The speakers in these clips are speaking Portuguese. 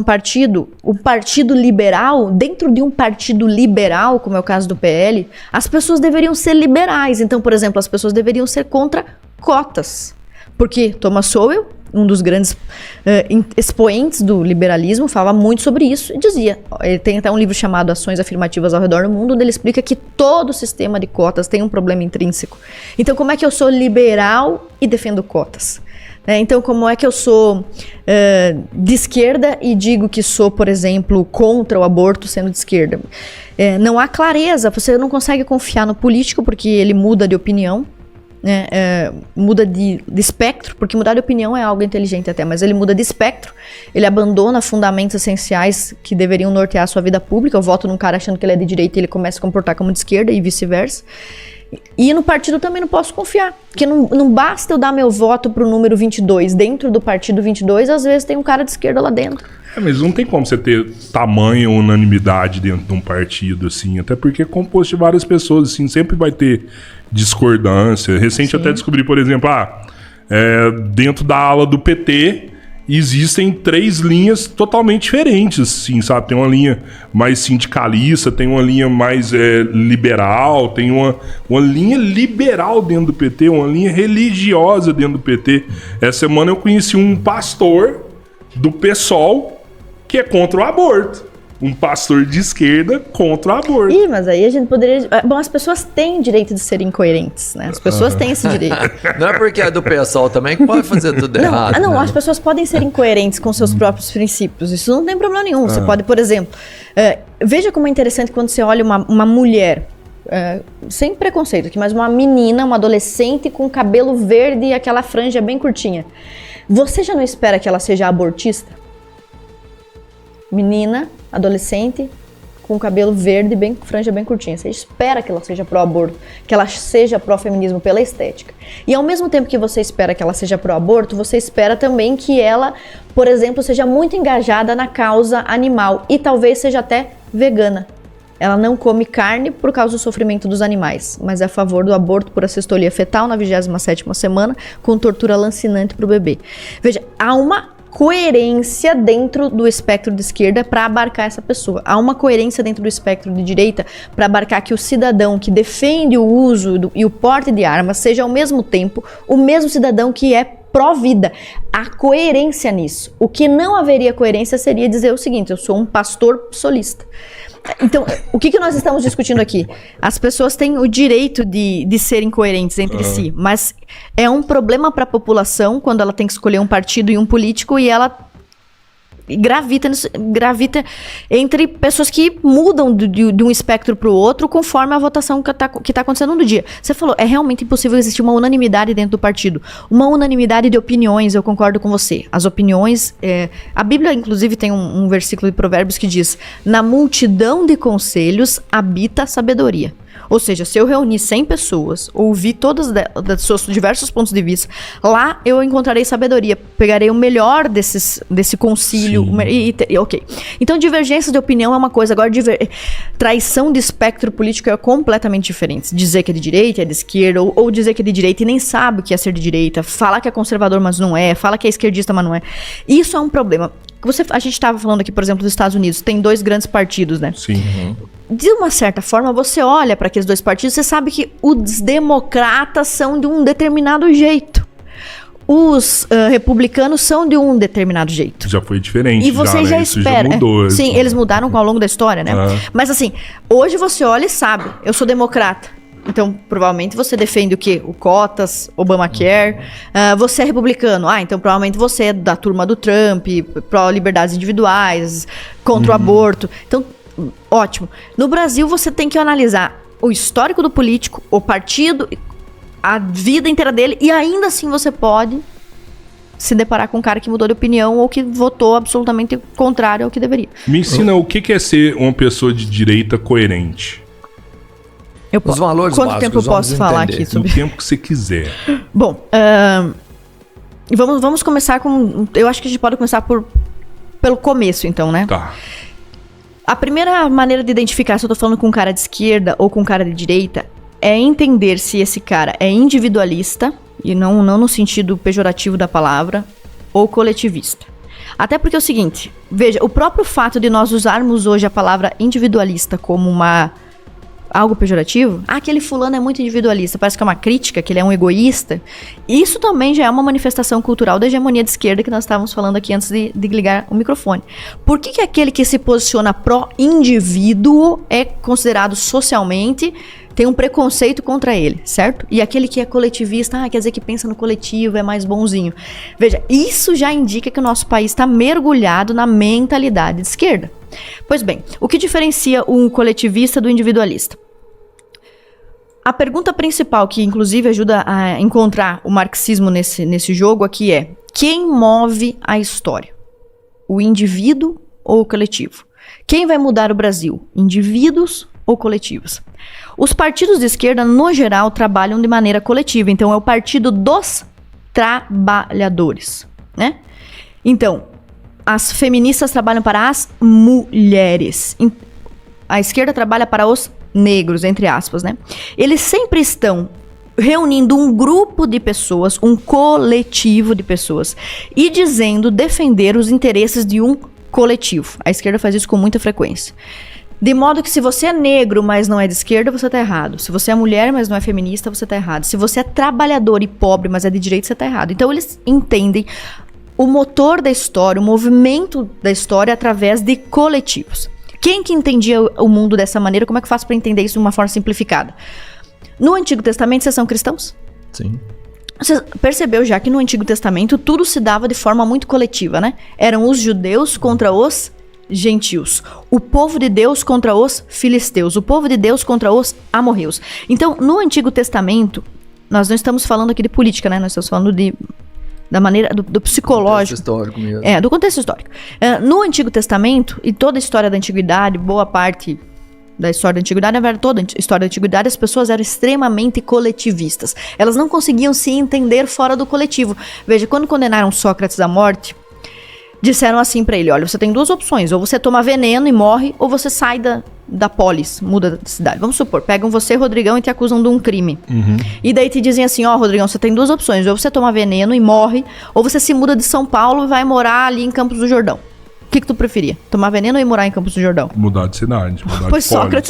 partido, o Partido Liberal, dentro de um partido liberal, como é o caso do PL, as pessoas deveriam ser liberais. Então, por exemplo, as pessoas deveriam ser contra cotas. Porque Thomas Sowell, um dos grandes expoentes do liberalismo, falava muito sobre isso e dizia, ele tem até um livro chamado Ações Afirmativas ao Redor do Mundo, onde ele explica que todo sistema de cotas tem um problema intrínseco. Então, como é que eu sou liberal e defendo cotas? Então, como é que eu sou de esquerda e digo que sou, por exemplo, contra o aborto sendo de esquerda? Não há clareza, você não consegue confiar no político porque ele muda de opinião, muda de espectro, porque mudar de opinião é algo inteligente até, mas ele muda de espectro, ele abandona fundamentos essenciais que deveriam nortear a sua vida pública. Eu voto num cara achando que ele é de direita e ele começa a comportar como de esquerda e vice-versa. E no partido também não posso confiar, porque não basta eu dar meu voto pro número 22, dentro do partido 22, às vezes tem um cara de esquerda lá dentro. Mas não tem como você ter tamanha unanimidade dentro de um partido, assim, até porque é composto de várias pessoas, assim, sempre vai ter discordância. Recente Sim. até descobri, por exemplo, dentro da ala do PT existem 3 linhas totalmente diferentes, assim, sabe? Tem uma linha mais sindicalista, tem uma linha mais liberal, tem uma linha liberal dentro do PT, uma linha religiosa dentro do PT. Essa semana eu conheci um pastor do PSOL que é contra o aborto. Um pastor de esquerda contra o aborto. Mas aí a gente poderia... Bom, as pessoas têm direito de serem incoerentes, né? As pessoas têm esse direito. Não é porque é do pessoal também que pode fazer tudo errado. Não, né? as pessoas podem ser incoerentes com seus próprios princípios. Isso não tem problema nenhum. Você pode, por exemplo... veja como é interessante quando você olha uma mulher... sem preconceito aqui, mas uma menina, uma adolescente com cabelo verde e aquela franja bem curtinha. Você já não espera que ela seja abortista? Menina, adolescente, com cabelo verde, franja bem curtinha. Você espera que ela seja pró-aborto, que ela seja pró-feminismo pela estética. E ao mesmo tempo que você espera que ela seja pró-aborto, você espera também que ela, por exemplo, seja muito engajada na causa animal e talvez seja até vegana. Ela não come carne por causa do sofrimento dos animais, mas é a favor do aborto por assistolia fetal na 27ª semana, com tortura lancinante para o bebê. Veja, há uma coerência dentro do espectro de esquerda para abarcar essa pessoa. Há uma coerência dentro do espectro de direita para abarcar que o cidadão que defende o uso e o porte de armas seja ao mesmo tempo o mesmo cidadão que é pró-vida. Há coerência nisso. O que não haveria coerência seria dizer o seguinte: eu sou um pastor solista. Então, o que nós estamos discutindo aqui? As pessoas têm o direito de serem coerentes entre si, mas é um problema para a população quando ela tem que escolher um partido e um político e ela gravita entre pessoas que mudam de um espectro para o outro conforme a votação que tá acontecendo no dia. Você falou, é realmente impossível existir uma unanimidade dentro do partido. Uma unanimidade de opiniões, eu concordo com você. As opiniões... a Bíblia, inclusive, tem um versículo de Provérbios que diz: na multidão de conselhos habita a sabedoria. Ou seja, se eu reunir 100 pessoas, ouvir todos os seus diversos pontos de vista, lá eu encontrarei sabedoria, pegarei o melhor desse concílio, ok. Então, divergência de opinião é uma coisa, agora traição de espectro político é completamente diferente. Dizer que é de direita, é de esquerda, ou dizer que é de direita e nem sabe o que é ser de direita, falar que é conservador, mas não é, fala que é esquerdista, mas não é. Isso é um problema. A gente estava falando aqui, por exemplo, dos Estados Unidos, tem 2 grandes partidos, né? Sim. De uma certa forma, você olha para aqueles 2 partidos, você sabe que os democratas são de um determinado jeito. Os republicanos são de um determinado jeito. Já foi diferente. E você já espera. Já mudou. Sim, eles mudaram ao longo da história, né? Mas assim, hoje você olha e sabe, eu sou democrata. Então, provavelmente você defende o quê? O cotas, Obamacare. Você é republicano. Então provavelmente você é da turma do Trump, pró-liberdades individuais, contra o aborto. Então, ótimo. No Brasil, você tem que analisar o histórico do político, o partido, a vida inteira dele, e ainda assim você pode se deparar com um cara que mudou de opinião ou que votou absolutamente contrário ao que deveria. Me ensina o que é ser uma pessoa de direita coerente. Os valores Quanto básicos, tempo eu posso falar aqui sobre... O tempo que você quiser. Bom, vamos começar com... Eu acho que a gente pode começar pelo começo, então, né? Tá. A primeira maneira de identificar se eu tô falando com um cara de esquerda ou com um cara de direita é entender se esse cara é individualista, e não no sentido pejorativo da palavra, ou coletivista. Até porque é o seguinte, veja, o próprio fato de nós usarmos hoje a palavra individualista como algo pejorativo, aquele fulano é muito individualista, parece que é uma crítica, que ele é um egoísta, isso também já é uma manifestação cultural da hegemonia de esquerda que nós estávamos falando aqui antes de ligar o microfone. Por que aquele que se posiciona pró-indivíduo é considerado socialmente, tem um preconceito contra ele, certo? E aquele que é coletivista, quer dizer que pensa no coletivo, é mais bonzinho. Veja, isso já indica que o nosso país está mergulhado na mentalidade de esquerda. Pois bem, o que diferencia um coletivista do individualista? A pergunta principal, que inclusive ajuda a encontrar o marxismo nesse jogo aqui é: quem move a história? O indivíduo ou o coletivo? Quem vai mudar o Brasil? Indivíduos ou coletivos? Os partidos de esquerda, no geral, trabalham de maneira coletiva. Então, é o partido dos trabalhadores, né? Então, as feministas trabalham para as mulheres. A esquerda trabalha para os negros, entre aspas, né? Eles sempre estão reunindo um grupo de pessoas, um coletivo de pessoas, e dizendo defender os interesses de um coletivo. A esquerda faz isso com muita frequência. De modo que se você é negro, mas não é de esquerda, você tá errado. Se você é mulher, mas não é feminista, você tá errado. Se você é trabalhador e pobre, mas é de direita, você tá errado. Então eles entendem o motor da história, o movimento da história através de coletivos. Quem que entendia o mundo dessa maneira? Como é que eu faço para entender isso de uma forma simplificada? No Antigo Testamento, vocês são cristãos? Sim. Você percebeu já que no Antigo Testamento tudo se dava de forma muito coletiva, né? Eram os judeus contra os gentios, o povo de Deus contra os filisteus, o povo de Deus contra os amorreus. Então, no Antigo Testamento, nós não estamos falando aqui de política, né? Nós estamos falando da maneira do psicológico. Do contexto histórico mesmo. Do contexto histórico. No Antigo Testamento, e toda a história da Antiguidade, boa parte da história da Antiguidade, na verdade, toda a história da Antiguidade, as pessoas eram extremamente coletivistas. Elas não conseguiam se entender fora do coletivo. Veja, quando condenaram Sócrates à morte, disseram assim pra ele: olha, você tem duas opções, ou você toma veneno e morre, ou você sai da polis, muda de cidade. Vamos supor, pegam você, Rodrigão, e te acusam de um crime. E daí te dizem assim: Rodrigão, você tem duas opções, ou você toma veneno e morre, ou você se muda de São Paulo e vai morar ali em Campos do Jordão. O que tu preferia? Tomar veneno ou ir morar em Campos do Jordão? Mudar de cidade, mudar pois de polis.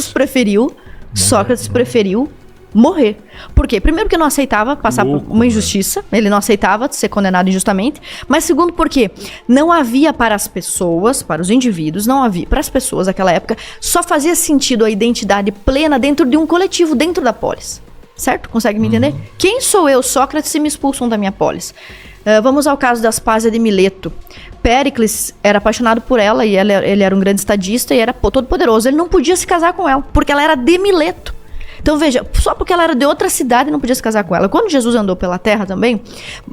Sócrates preferiu morrer. Por quê? Primeiro, porque não aceitava passar por uma injustiça. Ele não aceitava ser condenado injustamente. Mas segundo, porque não havia para as pessoas, para os indivíduos, não havia. Para as pessoas naquela época, só fazia sentido a identidade plena dentro de um coletivo, dentro da polis. Certo? Consegue me entender? Quem sou eu, Sócrates, se me expulsam da minha polis? Vamos ao caso da Aspásia de Mileto. Péricles era apaixonado por ela e ele era um grande estadista e era todo poderoso. Ele não podia se casar com ela, porque ela era de Mileto. Então veja, só porque ela era de outra cidade não podia se casar com ela. Quando Jesus andou pela terra também,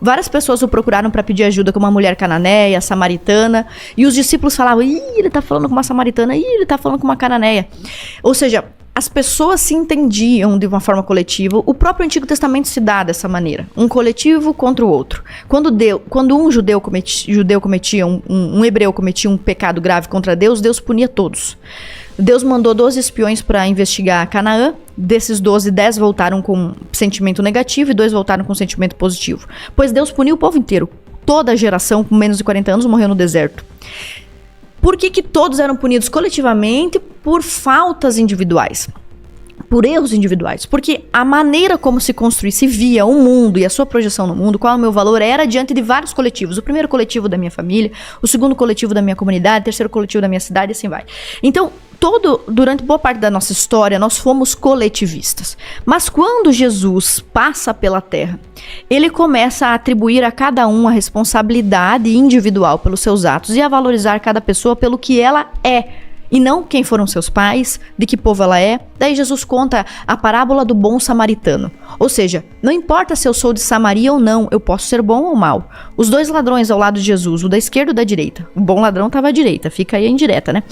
várias pessoas o procuraram para pedir ajuda, como uma mulher cananeia, samaritana, e os discípulos falavam: ele tá falando com uma samaritana, ele tá falando com uma cananeia. Ou seja, as pessoas se entendiam de uma forma coletiva. O próprio Antigo Testamento se dá dessa maneira, um coletivo contra o outro. Quando um judeu cometia, um hebreu cometia um pecado grave contra Deus, Deus punia todos. Deus mandou 12 espiões para investigar Canaã. Desses 12, 10 voltaram com sentimento negativo e 2 voltaram com sentimento positivo. Pois Deus puniu o povo inteiro. Toda a geração com menos de 40 anos morreu no deserto. Por que todos eram punidos coletivamente? Por faltas individuais. Por erros individuais. Porque a maneira como se via o mundo e a sua projeção no mundo, qual é o meu valor, era diante de vários coletivos. O primeiro coletivo da minha família, o segundo coletivo da minha comunidade, o terceiro coletivo da minha cidade, e assim vai. Então, durante boa parte da nossa história, nós fomos coletivistas. Mas quando Jesus passa pela terra, ele começa a atribuir a cada um a responsabilidade individual pelos seus atos e a valorizar cada pessoa pelo que ela é. E não quem foram seus pais, de que povo ela é. Daí Jesus conta a parábola do bom samaritano. Ou seja, não importa se eu sou de Samaria ou não, eu posso ser bom ou mal. Os dois ladrões ao lado de Jesus, o da esquerda e o da direita. O bom ladrão estava à direita, fica aí a indireta, né?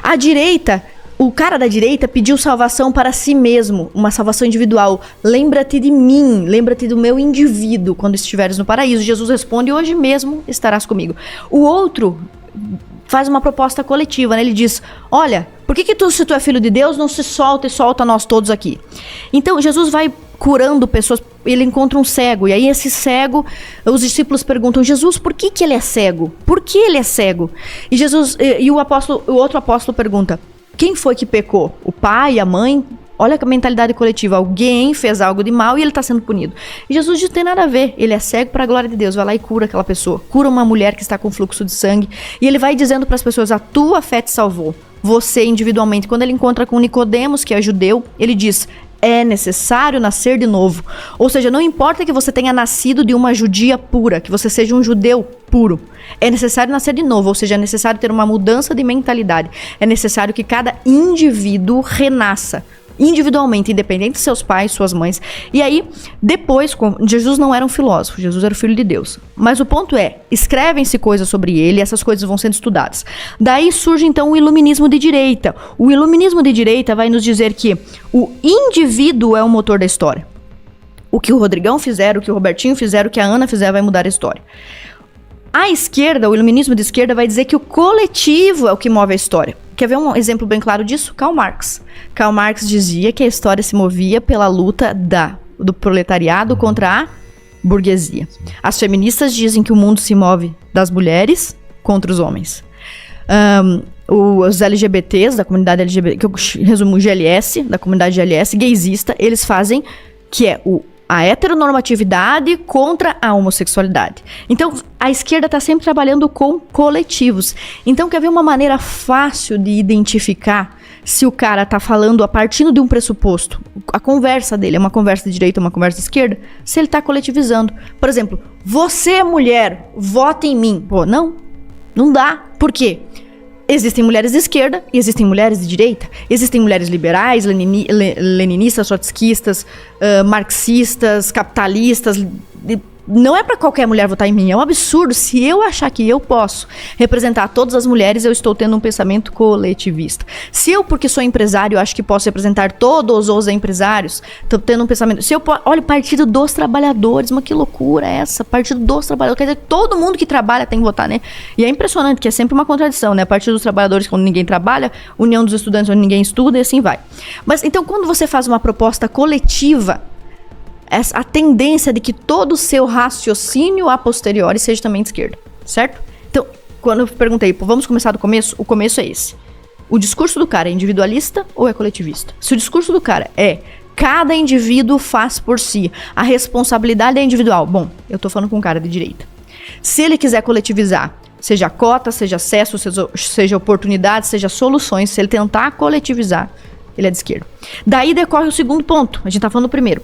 A direita, o cara da direita pediu salvação para si mesmo, uma salvação individual. Lembra-te de mim, lembra-te do meu indivíduo quando estiveres no paraíso. Jesus responde: hoje mesmo estarás comigo. O outro faz uma proposta coletiva, né? Ele diz: olha, por que tu, se tu é filho de Deus, não se solta e solta nós todos aqui? Então, Jesus vai curando pessoas. Ele encontra um cego, e aí esse cego, os discípulos perguntam, Jesus, por que ele é cego? Por que ele é cego? E Jesus, e o outro apóstolo pergunta, quem foi que pecou? O pai, a mãe? Olha a mentalidade coletiva, alguém fez algo de mal e ele está sendo punido. E Jesus diz, não tem nada a ver, ele é cego para a glória de Deus, vai lá e cura aquela pessoa, cura uma mulher que está com fluxo de sangue, e ele vai dizendo para as pessoas, a tua fé te salvou, você individualmente. Quando ele encontra com Nicodemos, que é judeu, ele diz, é necessário nascer de novo. Ou seja, não importa que você tenha nascido de uma judia pura, que você seja um judeu puro, é necessário nascer de novo, ou seja, é necessário ter uma mudança de mentalidade, é necessário que cada indivíduo renasça, individualmente, independente de seus pais, suas mães. E aí, depois, Jesus não era um filósofo, Jesus era o Filho de Deus. Mas o ponto é, escrevem-se coisas sobre ele e essas coisas vão sendo estudadas. Daí surge então o iluminismo de direita. O iluminismo de direita vai nos dizer que o indivíduo é o motor da história. O que o Rodrigão fizer, o que o Robertinho fizer, o que a Ana fizer vai mudar a história. A esquerda, o iluminismo de esquerda vai dizer que o coletivo é o que move a história. Quer ver um exemplo bem claro disso? Karl Marx. Karl Marx dizia que a história se movia pela luta do proletariado contra a burguesia. As feministas dizem que o mundo se move das mulheres contra os homens. Os LGBTs, da comunidade LGBT, que eu resumo o GLS, da comunidade GLS, gaysista, eles fazem que é a heteronormatividade contra a homossexualidade. Então, a esquerda está sempre trabalhando com coletivos. Então, quer ver uma maneira fácil de identificar se o cara está falando a partir de um pressuposto? A conversa dele é uma conversa de direita ou uma conversa de esquerda? Se ele está coletivizando. Por exemplo, você é mulher, vota em mim. Pô, não dá. Por quê? Existem mulheres de esquerda e existem mulheres de direita. Existem mulheres liberais, leninistas, trotskistas, marxistas, capitalistas. Não é para qualquer mulher votar em mim. É um absurdo. Se eu achar que eu posso representar todas as mulheres, eu estou tendo um pensamento coletivista. Se eu, porque sou empresário, acho que posso representar todos os empresários, estou tendo um pensamento... Olha, Partido dos Trabalhadores, mas que loucura é essa? Partido dos Trabalhadores. Quer dizer, todo mundo que trabalha tem que votar, né? E é impressionante, que é sempre uma contradição, né? Partido dos Trabalhadores quando ninguém trabalha, União dos Estudantes onde ninguém estuda, e assim vai. Mas, então, quando você faz uma proposta coletiva, a tendência de que todo o seu raciocínio a posteriori seja também de esquerda, certo? Então, quando eu perguntei, vamos começar do começo, o começo é esse. O discurso do cara é individualista ou é coletivista? Se o discurso do cara é cada indivíduo faz por si, a responsabilidade é individual, bom, eu tô falando com um cara de direita. Se ele quiser coletivizar, seja cota, seja acesso, seja oportunidade, seja soluções, se ele tentar coletivizar, ele é de esquerda. Daí decorre o segundo ponto, a gente tá falando do primeiro.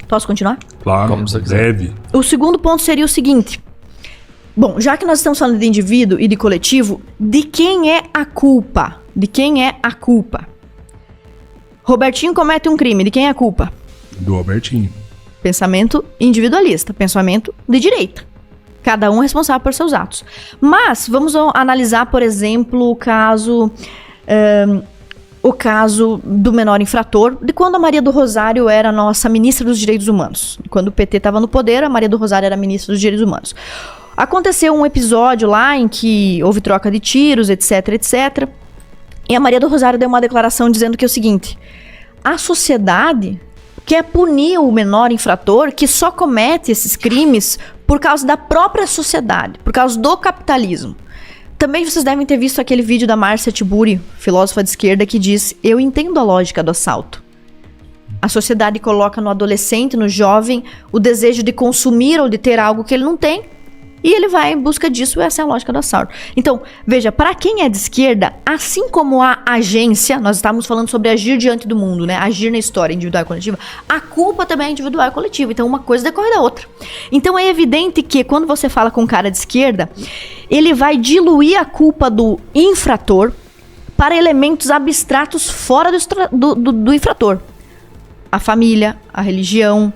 Posso continuar? Claro, como você quiser. Deve. O segundo ponto seria o seguinte. Bom, já que nós estamos falando de indivíduo e de coletivo, de quem é a culpa? De quem é a culpa? Robertinho comete um crime, de quem é a culpa? Do Robertinho. Pensamento individualista, pensamento de direita. Cada um é responsável por seus atos. Mas, vamos analisar, por exemplo, o caso do menor infrator, de quando a Maria do Rosário era nossa ministra dos Direitos Humanos. Quando o PT estava no poder, a Maria do Rosário era ministra dos Direitos Humanos. Aconteceu um episódio lá em que houve troca de tiros, etc, etc. E a Maria do Rosário deu uma declaração dizendo que é o seguinte: a sociedade quer punir o menor infrator que só comete esses crimes por causa da própria sociedade, por causa do capitalismo. Também vocês devem ter visto aquele vídeo da Márcia Tiburi, filósofa de esquerda, que diz: eu entendo a lógica do assalto. A sociedade coloca no adolescente, no jovem, o desejo de consumir ou de ter algo que ele não tem, e ele vai em busca disso, e essa é a lógica do assalto. Então, veja, para quem é de esquerda, assim como a agência, nós estávamos falando sobre agir diante do mundo, né? Agir na história individual e coletiva, a culpa também é individual e coletiva, então uma coisa decorre da outra. Então é evidente que quando você fala com um cara de esquerda, ele vai diluir a culpa do infrator para elementos abstratos fora do infrator. A família, a religião,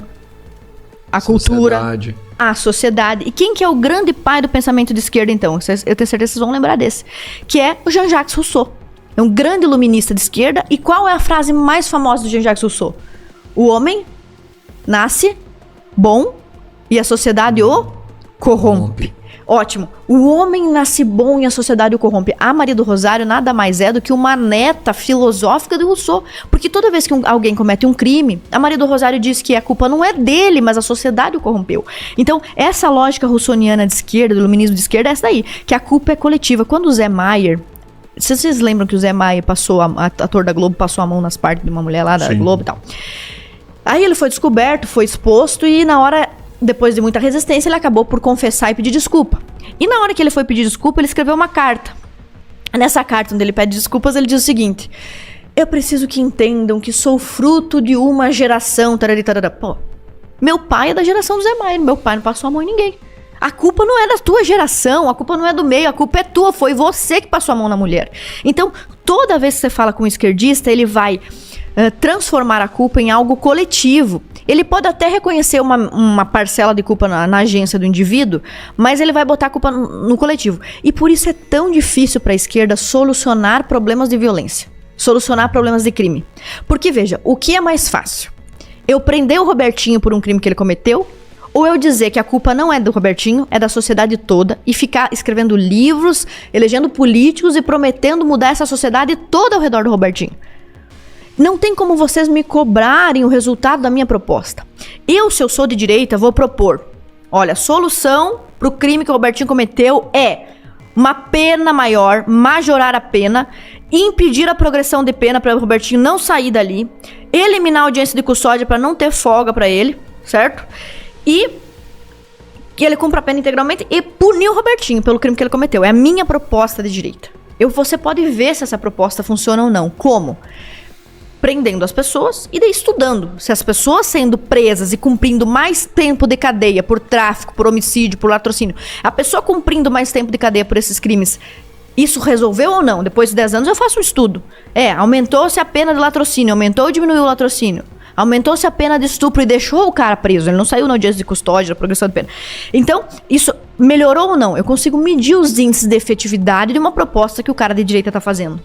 a cultura, a sociedade. E quem que é o grande pai do pensamento de esquerda, então? Eu tenho certeza que vocês vão lembrar desse. Que é o Jean-Jacques Rousseau. É um grande iluminista de esquerda. E qual é a frase mais famosa do Jean-Jacques Rousseau? O homem nasce bom e a sociedade o corrompe. Ótimo. O homem nasce bom e a sociedade o corrompe. A Maria do Rosário nada mais é do que uma neta filosófica de Rousseau. Porque toda vez que alguém comete um crime, a Maria do Rosário diz que a culpa não é dele, mas a sociedade o corrompeu. Então, essa lógica russoniana de esquerda, do iluminismo de esquerda, é essa daí. Que a culpa é coletiva. Quando o Zé Maier... Se vocês lembram que o Zé Maier passou, ator da Globo, passou a mão nas partes de uma mulher lá da Sim. Globo e tal. Aí ele foi descoberto, foi exposto e na hora... Depois de muita resistência, ele acabou por confessar e pedir desculpa. E na hora que ele foi pedir desculpa, ele escreveu uma carta. Nessa carta, onde ele pede desculpas, ele diz o seguinte: eu preciso que entendam que sou fruto de uma geração... Tarari, tarara. Pô, meu pai é da geração do Zé Maier, meu pai não passou a mão em ninguém. A culpa não é da tua geração, a culpa não é do meio, a culpa é tua, foi você que passou a mão na mulher. Então, toda vez que você fala com um esquerdista, ele vai transformar a culpa em algo coletivo. Ele pode até reconhecer uma parcela de culpa na agência do indivíduo, mas ele vai botar a culpa no coletivo. E por isso é tão difícil para a esquerda solucionar problemas de violência, solucionar problemas de crime. Porque, veja, o que é mais fácil? Eu prender o Robertinho por um crime que ele cometeu, ou eu dizer que a culpa não é do Robertinho, é da sociedade toda, e ficar escrevendo livros, elegendo políticos e prometendo mudar essa sociedade toda ao redor do Robertinho? Não tem como vocês me cobrarem o resultado da minha proposta. Eu, se eu sou de direita, vou propor: olha, a solução para o crime que o Robertinho cometeu é uma pena maior, majorar a pena, impedir a progressão de pena para o Robertinho não sair dali, eliminar a audiência de custódia para não ter folga para ele, certo? E que ele cumpra a pena integralmente e punir o Robertinho pelo crime que ele cometeu. É a minha proposta de direita. Você pode ver se essa proposta funciona ou não. Como? Prendendo as pessoas e daí estudando. Se as pessoas sendo presas e cumprindo mais tempo de cadeia por tráfico, por homicídio, por latrocínio, a pessoa cumprindo mais tempo de cadeia por esses crimes, isso resolveu ou não? Depois de 10 anos eu faço um estudo. Aumentou-se a pena de latrocínio, aumentou ou diminuiu o latrocínio? Aumentou-se a pena de estupro e deixou o cara preso. Ele não saiu na audiência de custódia, progressão de pena. Então, isso melhorou ou não? Eu consigo medir os índices de efetividade de uma proposta que o cara de direita está fazendo.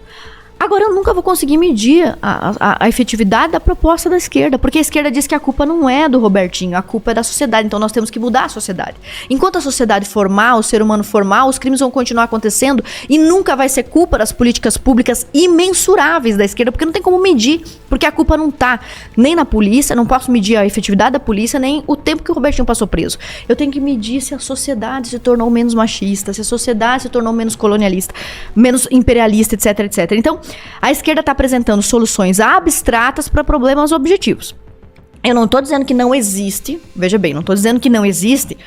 Agora, eu nunca vou conseguir medir a efetividade da proposta da esquerda, porque a esquerda diz que a culpa não é do Robertinho, a culpa é da sociedade, então nós temos que mudar a sociedade. Enquanto a sociedade formar, o ser humano formar, os crimes vão continuar acontecendo e nunca vai ser culpa das políticas públicas imensuráveis da esquerda, porque não tem como medir, porque a culpa não tá nem na polícia, não posso medir a efetividade da polícia, nem o tempo que o Robertinho passou preso. Eu tenho que medir se a sociedade se tornou menos machista, se a sociedade se tornou menos colonialista, menos imperialista, etc, etc. Então, a esquerda está apresentando soluções abstratas para problemas objetivos. Eu não estou dizendo que não existe, veja bem, não estou dizendo que não existe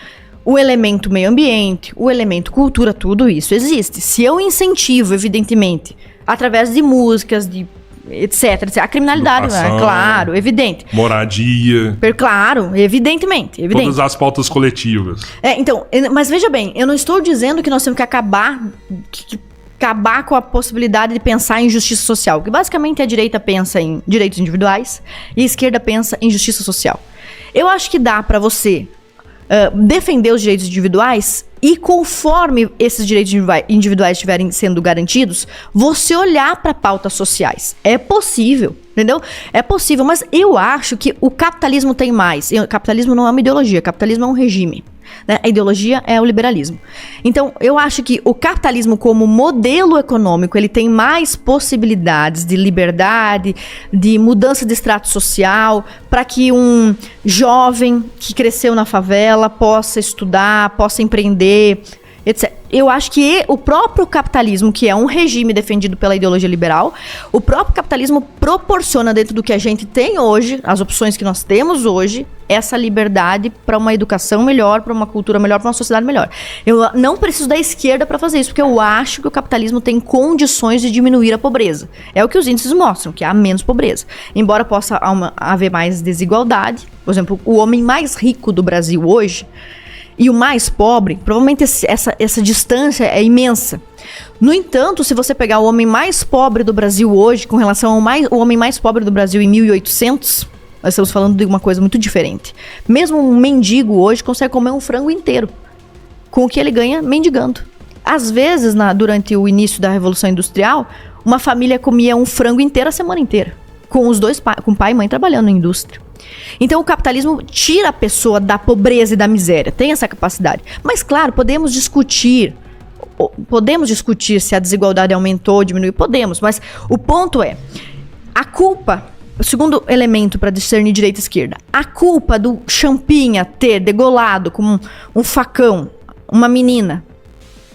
o elemento meio ambiente, o elemento cultura, tudo isso existe. Se eu incentivo, evidentemente, através de músicas, de etc. A criminalidade, educação, claro, evidente. Moradia. Claro, evidentemente. Todas as pautas coletivas. Então, mas veja bem, eu não estou dizendo que nós temos que acabar com a possibilidade de pensar em justiça social, que basicamente a direita pensa em direitos individuais e a esquerda pensa em justiça social. Eu acho que dá para você defender os direitos individuais e conforme esses direitos individuais estiverem sendo garantidos, você olhar para pautas sociais. É possível, entendeu? É possível, mas eu acho que o capitalismo tem mais. O capitalismo não é uma ideologia, o capitalismo é um regime. Né? A ideologia é o liberalismo. Então, eu acho que o capitalismo como modelo econômico, ele tem mais possibilidades de liberdade, de mudança de extrato social, para que um jovem que cresceu na favela possa estudar, possa empreender, etc. Eu acho que o próprio capitalismo, que é um regime defendido pela ideologia liberal, o próprio capitalismo proporciona dentro do que a gente tem hoje, as opções que nós temos hoje, essa liberdade para uma educação melhor, para uma cultura melhor, para uma sociedade melhor. Eu não preciso da esquerda para fazer isso, porque eu acho que o capitalismo tem condições de diminuir a pobreza. É o que os índices mostram, que há menos pobreza. Embora possa haver mais desigualdade, por exemplo, o homem mais rico do Brasil hoje e o mais pobre, provavelmente essa distância é imensa. No entanto, se você pegar o homem mais pobre do Brasil hoje, com relação ao homem mais pobre do Brasil em 1800, nós estamos falando de uma coisa muito diferente. Mesmo um mendigo hoje consegue comer um frango inteiro, com o que ele ganha mendigando. Às vezes, durante o início da Revolução Industrial, uma família comia um frango inteiro a semana inteira, com os dois com pai e mãe trabalhando na indústria. Então o capitalismo tira a pessoa da pobreza e da miséria, tem essa capacidade. Mas claro, podemos discutir se a desigualdade aumentou ou diminuiu, podemos, mas o ponto é, a culpa, o segundo elemento para discernir direita e esquerda, a culpa do Champinha ter degolado com um facão uma menina,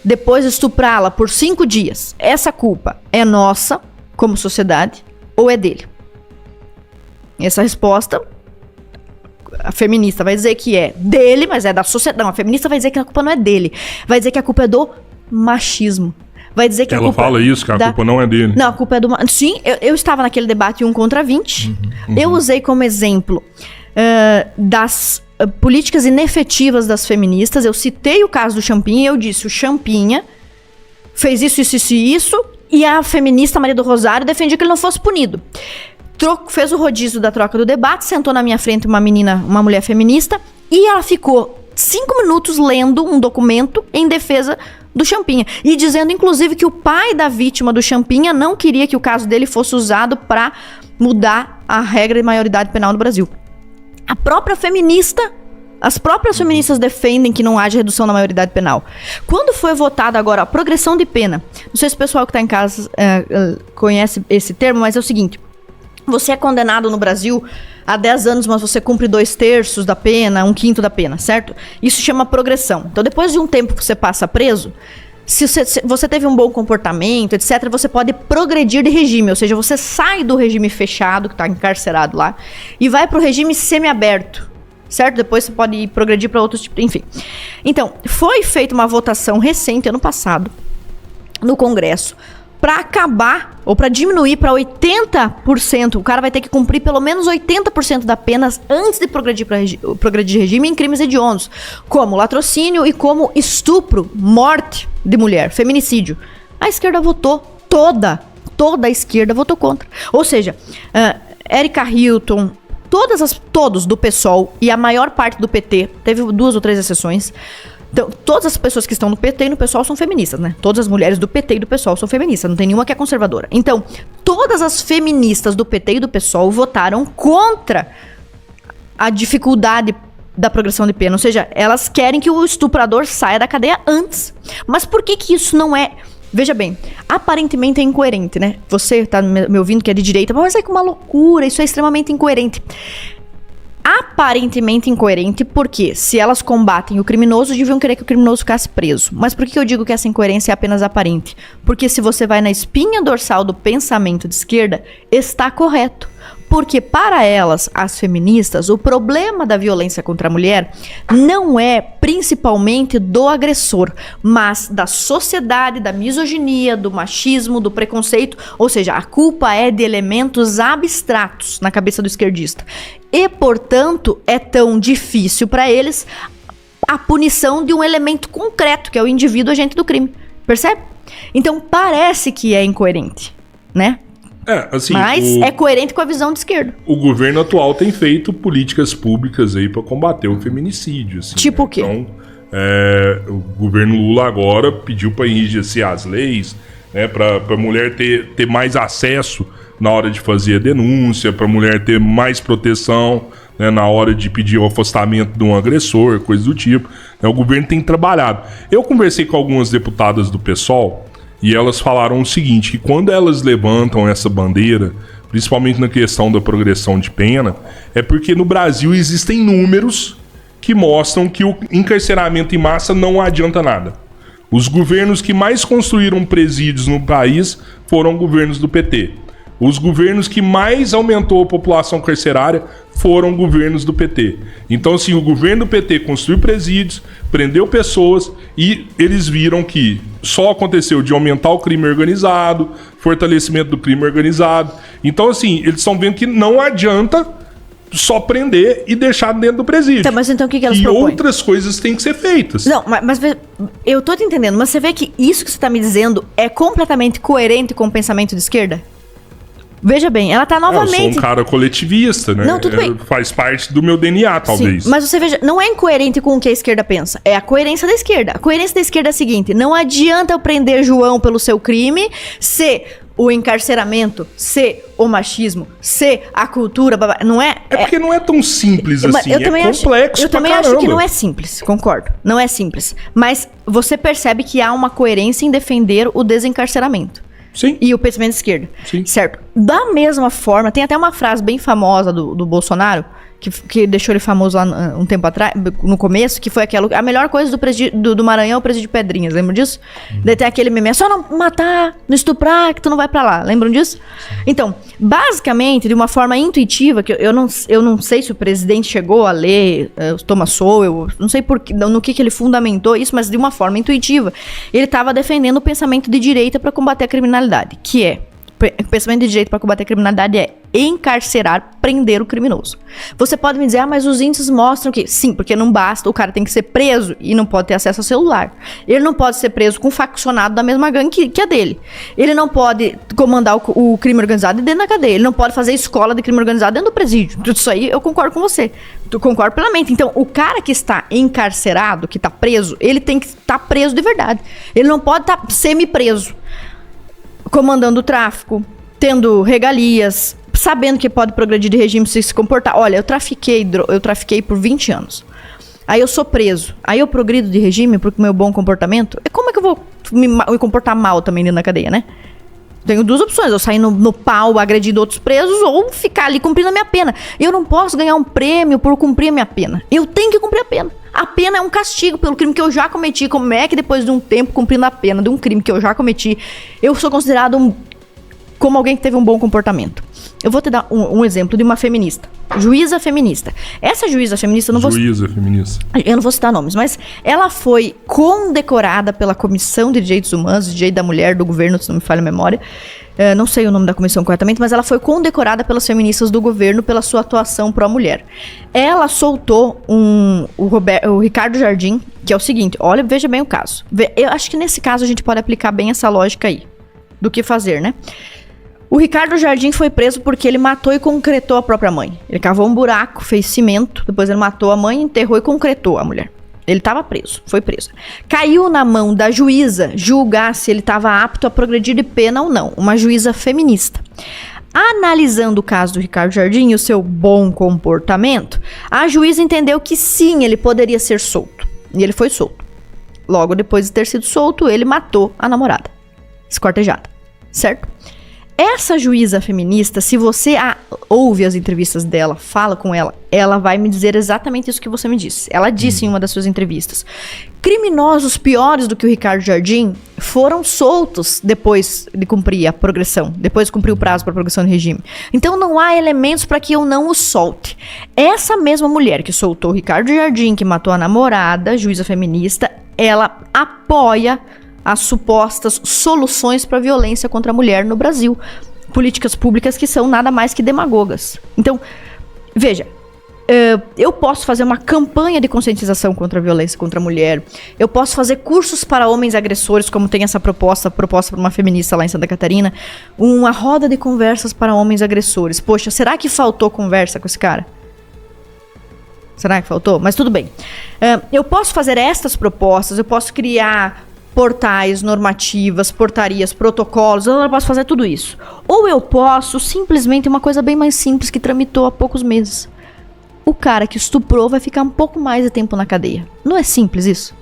depois estuprá-la por 5 dias, essa culpa é nossa como sociedade ou é dele? Essa resposta, a feminista vai dizer que é dele, mas é da sociedade. Não, a feminista vai dizer que a culpa não é dele. Vai dizer que a culpa é do machismo. Vai dizer que ela fala isso, que a culpa não é dele. Não, a culpa é do... Sim, eu estava naquele debate 1 contra 20. Eu usei como exemplo das políticas inefetivas das feministas. Eu citei o caso do Champinha e eu disse, o Champinha fez isso, e a feminista Maria do Rosário defendia que ele não fosse punido. Fez o rodízio da troca do debate, sentou na minha frente uma mulher feminista, e ela ficou 5 minutos lendo um documento em defesa do Champinha, e dizendo inclusive que o pai da vítima do Champinha não queria que o caso dele fosse usado para mudar a regra de maioridade penal no Brasil. As próprias feministas defendem que não haja redução na maioridade penal. Quando foi votada agora a progressão de pena, não sei se o pessoal que está em casa conhece esse termo, mas é o seguinte: você é condenado no Brasil a 10 anos, mas você cumpre 2/3 da pena, 1/5 da pena, certo? Isso chama progressão. Então, depois de um tempo que você passa preso, se você teve um bom comportamento, etc., você pode progredir de regime, ou seja, você sai do regime fechado, que está encarcerado lá, e vai para o regime semiaberto, certo? Depois você pode progredir para outros tipos, enfim. Então, foi feita uma votação recente, ano passado, no Congresso, para acabar, ou para diminuir para 80%, o cara vai ter que cumprir pelo menos 80% da pena antes de progredir de regime em crimes hediondos, como latrocínio e como estupro, morte de mulher, feminicídio. A esquerda votou, toda a esquerda votou contra. Ou seja, Érica Hilton, todos do PSOL e a maior parte do PT, teve 2 ou 3 exceções. Então, todas as pessoas que estão no PT e no PSOL são feministas, né? Todas as mulheres do PT e do PSOL são feministas, não tem nenhuma que é conservadora. Então, todas as feministas do PT e do PSOL votaram contra a dificuldade da progressão de pena. Ou seja, elas querem que o estuprador saia da cadeia antes. Mas por que isso não é... Veja bem, aparentemente é incoerente, né? Você tá me ouvindo que é de direita, mas é uma loucura, isso é extremamente incoerente. Aparentemente incoerente, porque se elas combatem o criminoso, deviam querer que o criminoso ficasse preso. Mas por que eu digo que essa incoerência é apenas aparente? Porque se você vai na espinha dorsal do pensamento de esquerda, está correto. Porque para elas, as feministas, o problema da violência contra a mulher não é principalmente do agressor, mas da sociedade, da misoginia, do machismo, do preconceito. Ou seja, a culpa é de elementos abstratos na cabeça do esquerdista. E, portanto, é tão difícil para eles a punição de um elemento concreto, que é o indivíduo agente do crime. Percebe? Então, parece que é incoerente, né? Assim, mas é coerente com a visão de esquerda. O governo atual tem feito políticas públicas aí para combater o feminicídio. Assim, tipo o quê? Então, o governo Lula agora pediu para enrijecer as leis, né, para a mulher ter mais acesso na hora de fazer a denúncia, para a mulher ter mais proteção, né, na hora de pedir o afastamento de um agressor, coisa do tipo. O governo tem trabalhado. Eu conversei com algumas deputadas do PSOL e elas falaram o seguinte, que quando elas levantam essa bandeira, principalmente na questão da progressão de pena, é porque no Brasil existem números que mostram que o encarceramento em massa não adianta nada. Os governos que mais construíram presídios no país foram governos do PT. Os governos que mais aumentou a população carcerária foram governos do PT. Então, assim, o governo do PT construiu presídios, prendeu pessoas e eles viram que só aconteceu de aumentar o crime organizado, fortalecimento do crime organizado. Então, assim, eles estão vendo que não adianta só prender e deixar dentro do presídio. Tá, mas então o que elas propõem? E outras coisas têm que ser feitas. Não, mas eu tô te entendendo, mas você vê que isso que você tá me dizendo é completamente coerente com o pensamento de esquerda? Veja bem, ela tá novamente... Eu sou um cara coletivista, né? Não, tudo bem. Faz parte do meu DNA, talvez. Sim, mas você veja, não é incoerente com o que a esquerda pensa. É a coerência da esquerda. A coerência da esquerda é a seguinte: não adianta eu prender João pelo seu crime se o encarceramento, C, o machismo, C, a cultura, não é... É porque não é tão simples assim, eu também complexo eu também acho que não é simples, concordo, não é simples. Mas você percebe que há uma coerência em defender o desencarceramento. Sim. E o pensamento de esquerda. Sim. Certo. Da mesma forma, tem até uma frase bem famosa do Bolsonaro, que deixou ele famoso lá um tempo atrás, no começo, que foi aquela... A melhor coisa do Maranhão é o presídio de Pedrinhas, lembram disso? Daí tem aquele meme, é só não matar, não estuprar, que tu não vai pra lá. Lembram disso? Então, basicamente, de uma forma intuitiva, que eu não sei se o presidente chegou a ler o Thomas Sowell, não sei no que ele fundamentou isso, mas de uma forma intuitiva, ele estava defendendo o pensamento de direita para combater a criminalidade, que é... O pensamento de direito para combater a criminalidade é encarcerar, prender o criminoso. Você pode me dizer, mas os índices mostram que... Sim, porque não basta, o cara tem que ser preso e não pode ter acesso ao celular. Ele não pode ser preso com um faccionado da mesma gangue que a dele. Ele não pode comandar o crime organizado dentro da cadeia. Ele não pode fazer escola de crime organizado dentro do presídio. Tudo isso aí eu concordo com você. Eu concordo plenamente. Então, o cara que está encarcerado, que está preso, ele tem que estar preso de verdade. Ele não pode estar semi-preso, comandando o tráfico, tendo regalias, sabendo que pode progredir de regime se comportar. Olha, eu trafiquei por 20 anos. Aí eu sou preso. Aí eu progrido de regime por meu bom comportamento. E como é que eu vou me comportar mal também dentro da cadeia, né? Tenho duas opções, eu sair no pau agredindo outros presos ou ficar ali cumprindo a minha pena. Eu não posso ganhar um prêmio por cumprir a minha pena. Eu tenho que cumprir a pena. A pena é um castigo pelo crime que eu já cometi. Como é que depois de um tempo cumprindo a pena de um crime que eu já cometi, eu sou considerado como alguém que teve um bom comportamento? Eu vou te dar um exemplo de uma feminista. Juíza feminista. Essa juíza feminista... Eu não vou citar nomes, mas ela foi condecorada pela Comissão de Direitos Humanos, Direito da Mulher do governo, se não me falha a memória. Não sei o nome da comissão corretamente, mas ela foi condecorada pelas feministas do governo pela sua atuação pró-mulher. Ela soltou o Ricardo Jardim, que é o seguinte, olha, veja bem o caso. Eu acho que nesse caso a gente pode aplicar bem essa lógica aí, do que fazer, né? O Ricardo Jardim foi preso porque ele matou e concretou a própria mãe. Ele cavou um buraco, fez cimento, depois ele matou a mãe, enterrou e concretou a mulher. Ele estava preso, foi preso. Caiu na mão da juíza julgar se ele estava apto a progredir de pena ou não. Uma juíza feminista. Analisando o caso do Ricardo Jardim e o seu bom comportamento, a juíza entendeu que sim, ele poderia ser solto. E ele foi solto. Logo depois de ter sido solto, ele matou a namorada, esquartejada, certo? Essa juíza feminista, se você ouve as entrevistas dela, fala com ela, ela vai me dizer exatamente isso que você me disse. Ela disse em uma das suas entrevistas: criminosos piores do que o Ricardo Jardim foram soltos depois de cumprir a progressão, depois de cumprir o prazo para progressão de regime. Então não há elementos para que eu não o solte. Essa mesma mulher que soltou o Ricardo Jardim, que matou a namorada, juíza feminista, ela apoia as supostas soluções para a violência contra a mulher no Brasil. Políticas públicas que são nada mais que demagogas. Então, veja, eu posso fazer uma campanha de conscientização contra a violência contra a mulher. Eu posso fazer cursos para homens agressores, como tem essa proposta por uma feminista lá em Santa Catarina. Uma roda de conversas para homens agressores. Poxa, será que faltou conversa com esse cara? Será que faltou? Mas tudo bem. Eu posso fazer estas propostas, eu posso criar portais, normativas, portarias, protocolos, eu posso fazer tudo isso. Ou eu posso simplesmente uma coisa bem mais simples que tramitou há poucos meses. O cara que estuprou vai ficar um pouco mais de tempo na cadeia. Não é simples isso?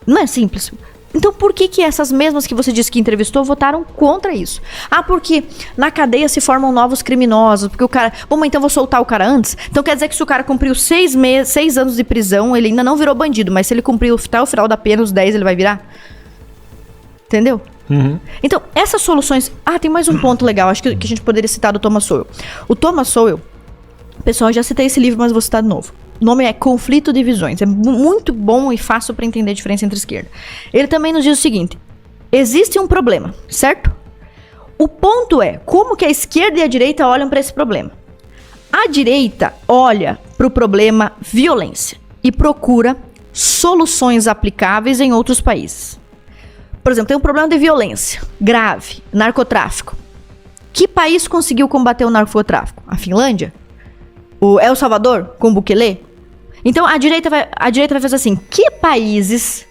Não é simples. Então por que essas mesmas que você disse que entrevistou votaram contra isso? Ah, porque na cadeia se formam novos criminosos, porque o cara... Bom, mas então vou soltar o cara antes? Então quer dizer que se o cara cumpriu 6 anos de prisão, ele ainda não virou bandido, mas se ele cumpriu até o final da pena, os 10, ele vai virar? Entendeu? Uhum. Então, essas soluções... Ah, tem mais um ponto legal, acho que a gente poderia citar do Thomas Sowell. O Thomas Sowell, pessoal, eu já citei esse livro, mas vou citar de novo. O nome é Conflito de Visões. É muito bom e fácil para entender a diferença entre esquerda. Ele também nos diz o seguinte: existe um problema, certo? O ponto é como que a esquerda e a direita olham para esse problema. A direita olha para o problema violência e procura soluções aplicáveis em outros países. Por exemplo, tem um problema de violência grave, narcotráfico. Que país conseguiu combater o narcotráfico? A Finlândia? O El Salvador, com Bukele? Então a direita vai fazer assim: que países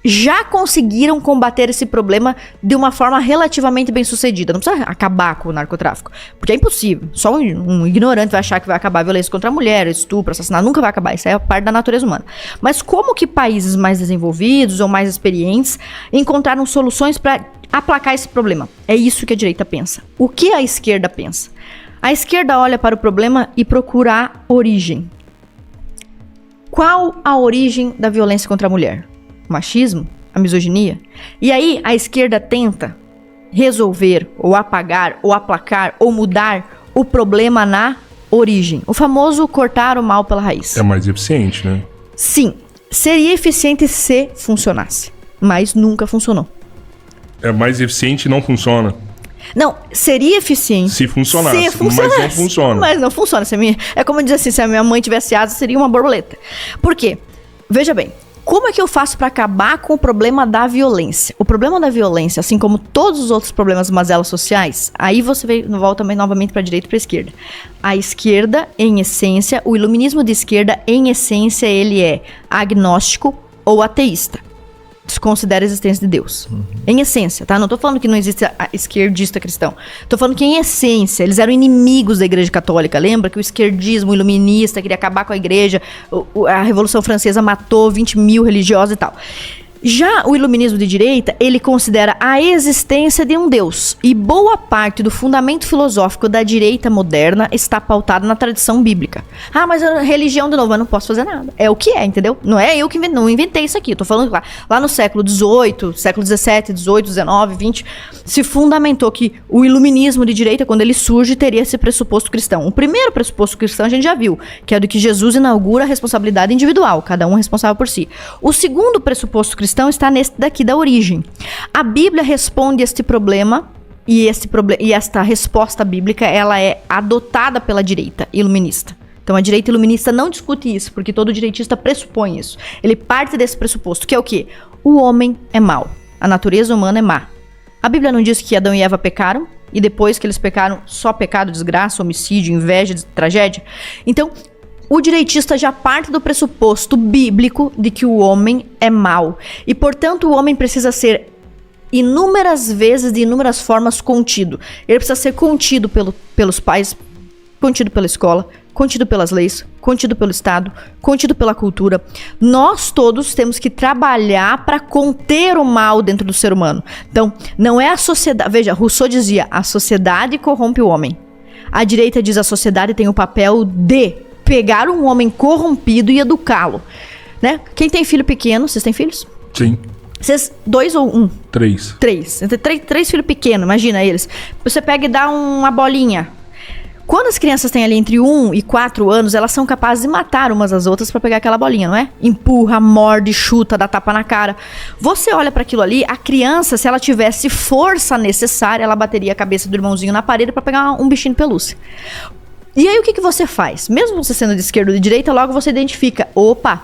já conseguiram combater esse problema de uma forma relativamente bem sucedida. Não precisa acabar com o narcotráfico, porque é impossível. Só um ignorante vai achar que vai acabar a violência contra a mulher, estupro, assassinato, nunca vai acabar. Isso é parte da natureza humana. Mas como que países mais desenvolvidos ou mais experientes encontraram soluções para aplacar esse problema? É isso que a direita pensa. O que a esquerda pensa? A esquerda olha para o problema e procura a origem. Qual a origem da violência contra a mulher? O machismo? A misoginia? E aí a esquerda tenta resolver, ou apagar, ou aplacar, ou mudar o problema na origem. O famoso cortar o mal pela raiz. É mais eficiente, né? Sim, seria eficiente se funcionasse, mas nunca funcionou. É mais eficiente e não funciona. Não, seria eficiente Se funcionasse, mas não funciona. Mas não funciona. É como dizer assim, se a minha mãe tivesse asas, seria uma borboleta. Por quê? Veja bem, como é que eu faço para acabar com o problema da violência? O problema da violência, assim como todos os outros problemas mazelas sociais, aí você volta novamente para a direita e para a esquerda. A esquerda, em essência, o iluminismo de esquerda, em essência, ele é agnóstico ou ateísta. Desconsidera a existência de Deus. Em essência, tá? Não tô falando que não existe esquerdista cristão. Tô falando que, em essência, eles eram inimigos da Igreja Católica. Lembra que o esquerdismo o iluminista queria acabar com a Igreja, a Revolução Francesa matou 20 mil religiosos e tal. Já o iluminismo de direita, ele considera a existência de um Deus. E boa parte do fundamento filosófico da direita moderna está pautado na tradição bíblica. Ah, mas a religião, de novo, eu não posso fazer nada. É o que é, entendeu? Não é eu que não inventei isso aqui. Eu tô falando lá no século XVIII, século XVII, XVIII, XIX, XX, se fundamentou que o iluminismo de direita, quando ele surge, teria esse pressuposto cristão. O primeiro pressuposto cristão a gente já viu, que é do que Jesus inaugura a responsabilidade individual, cada um responsável por si. O segundo pressuposto cristão está nesse daqui da origem. A Bíblia responde este problema e esta resposta bíblica ela é adotada pela direita iluminista. Então a direita iluminista não discute isso, porque todo direitista pressupõe isso. Ele parte desse pressuposto, que é o quê? O homem é mau, a natureza humana é má. A Bíblia não diz que Adão e Eva pecaram, e depois que eles pecaram, só pecado, desgraça, homicídio, inveja, tragédia? Então, o direitista já parte do pressuposto bíblico de que o homem é mau. E, portanto, o homem precisa ser inúmeras vezes, de inúmeras formas, contido. Ele precisa ser contido pelos pais, contido pela escola, contido pelas leis, contido pelo Estado, contido pela cultura. Nós todos temos que trabalhar para conter o mal dentro do ser humano. Então, não é a sociedade... Veja, Rousseau dizia, a sociedade corrompe o homem. A direita diz, a sociedade tem o papel de pegar um homem corrompido e educá-lo, né? Quem tem filho pequeno, vocês têm filhos? Sim. Vocês, 2 ou 1? 3. 3. Três filhos pequenos, imagina eles. Você pega e dá uma bolinha. Quando as crianças têm ali entre 1 e 4 anos, elas são capazes de matar umas às outras pra pegar aquela bolinha, não é? Empurra, morde, chuta, dá tapa na cara. Você olha pra aquilo ali, a criança, se ela tivesse força necessária, ela bateria a cabeça do irmãozinho na parede pra pegar um bichinho de pelúcia. E aí o que você faz? Mesmo você sendo de esquerda ou de direita, logo você identifica, opa,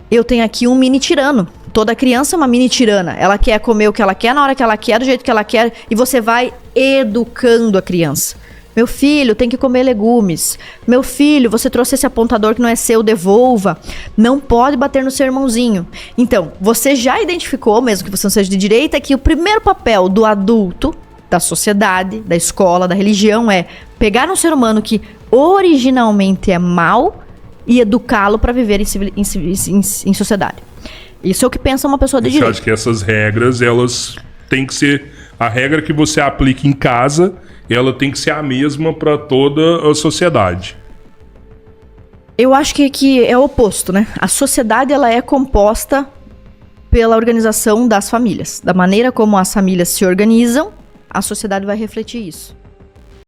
eu tenho aqui um mini tirano. Toda criança é uma mini tirana. Ela quer comer o que ela quer, na hora que ela quer, do jeito que ela quer, e você vai educando a criança. Meu filho, tem que comer legumes. Meu filho, você trouxe esse apontador que não é seu, devolva. Não pode bater no seu irmãozinho. Então, você já identificou, mesmo que você não seja de direita, que o primeiro papel do adulto, da sociedade, da escola, da religião é pegar um ser humano que originalmente é mau e educá-lo para viver em sociedade. Isso é o que pensa uma pessoa de direita. Eu acho que essas regras, elas têm que ser... A regra que você aplica em casa, ela tem que ser a mesma para toda a sociedade. Eu acho que é o oposto, né? A sociedade, ela é composta pela organização das famílias. Da maneira como as famílias se organizam, a sociedade vai refletir isso.